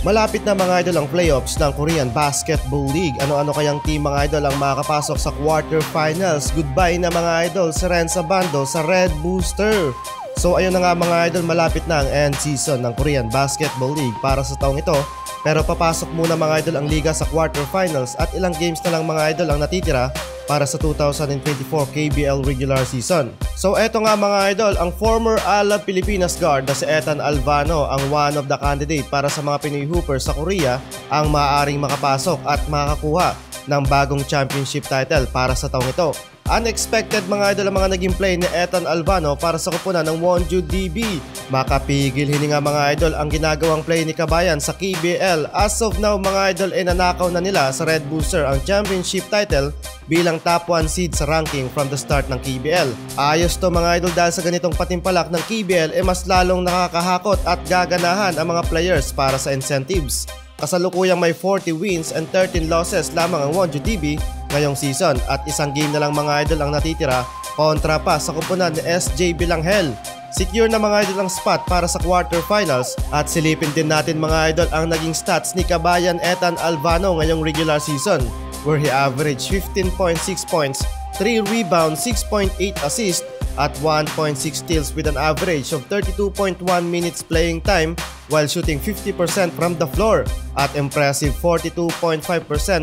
Malapit na mga idol ang playoffs ng Korean Basketball League. Ano-ano kayang team mga idol ang makakapasok sa quarterfinals? Goodbye na mga idol si Renza Bando sa Red Booster. So ayun na nga mga idol, malapit na ang end season ng Korean Basketball League para sa taong ito. Pero papasok muna mga idol ang liga sa quarterfinals at ilang games na lang mga idol ang natitira para sa 2024 KBL regular season. So eto nga mga idol, ang former Alab Pilipinas guard na si Ethan Alvano ang one of the candidate para sa mga Pinoy Hoopers sa Korea ang maaaring makapasok at makakuha ng bagong championship title para sa taong ito. Unexpected mga idol ang mga naging play ni Ethan Alvano para sa kupunan ng Wonju DB. Makapigil hininga mga idol ang ginagawang play ni Kabayan sa KBL. As of now mga idol ay nanakaw na nila sa Red Booster ang championship title bilang top 1 seed sa ranking from the start ng KBL. Ayos to mga idol dahil sa ganitong patimpalak ng KBL mas lalong nakakahakot at gaganahan ang mga players para sa incentives. Kasalukuyang may 40 wins and 13 losses lamang ang Wonju DB ngayong season at isang game na lang mga idol ang natitira kontra pa sa kupunan ni SJ Bilanghel. Secure na mga idol ang spot para sa quarterfinals at silipin din natin mga idol ang naging stats ni Kabayan Ethan Alvano ngayong regular season where he averaged 15.6 points, 3 rebounds, 6.8 assists at 1.6 steals with an average of 32.1 minutes playing time while shooting 50% from the floor at impressive 42.5%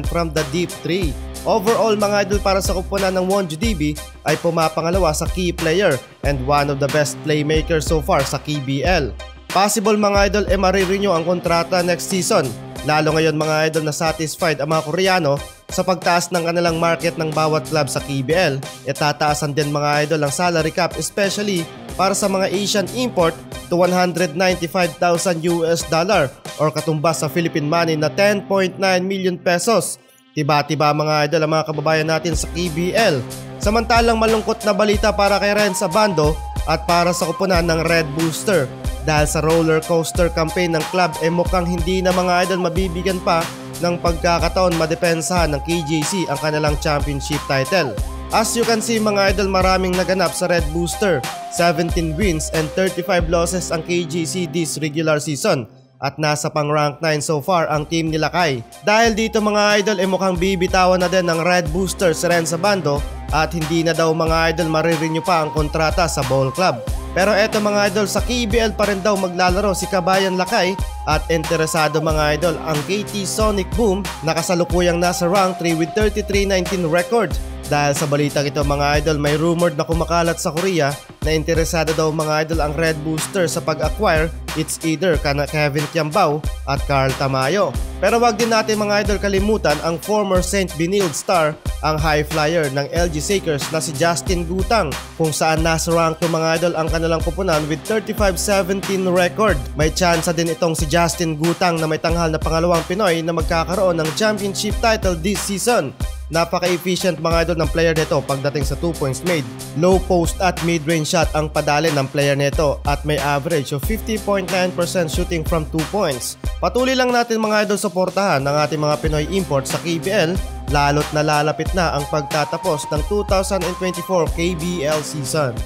from the deep 3. Overall mga idol para sa kupunan ng Wonju DB ay pumapangalawa sa key player and one of the best playmakers so far sa KBL. Possible mga idol marirenew ang kontrata next season. Lalo ngayon mga idol na satisfied ang mga Koreano sa pagtaas ng kanilang market ng bawat club sa KBL. Tataasan din mga idol ang salary cap especially para sa mga Asian import to $195,000 or katumbas sa Philippine money na 10.9 million pesos. Tiba-tiba mga idol ang mga kababayan natin sa KBL. Samantalang malungkot na balita para kay Renza Bando at para sa kupunan ng Red Booster. Dahil sa roller coaster campaign ng club mukhang hindi na mga idol mabibigyan pa ng pagkakataon madepensahan ng KJC ang kanilang championship title. As you can see mga idol, maraming naganap sa Red Booster. 17 wins and 35 losses ang KJC this regular season at nasa pang rank 9 so far ang team nila Kai. Dahil dito mga idol mukhang bibitawan na din ng Red Booster si Renza Bando at hindi na daw mga idol marirenew pa ang kontrata sa ball club. Pero eto mga idol, sa KBL pa rin daw maglalaro si Kabayan Lakay at interesado mga idol ang KT Sonic Boom na kasalukuyang nasa rank 3 with 33-19 record. Dahil sa balitang ito mga idol, may rumored na kumakalat sa Korea na interesado daw mga idol ang Red Booster sa pag-acquire. It's either kana Kevin Kiambao at Carl Tamayo. Pero wag din natin mga idol kalimutan ang former St. Benilde star, ang high flyer ng LG Sakers na si Justin Gutang, kung saan nasa rank to mga idol ang kanilang kupunan with 35-17 record. May tsansa din itong si Justin Gutang na may tanghal na pangalawang Pinoy na magkakaroon ng championship title this season. Napaka-efficient mga idol ng player nito pagdating sa 2 points made. Low post at mid-range shot ang padali ng player nito at may average of 50.9% shooting from 2 points. Patuloy lang natin mga idol suportahan ng ating mga Pinoy import sa KBL lalo't nalalapit na ang pagtatapos ng 2024 KBL season.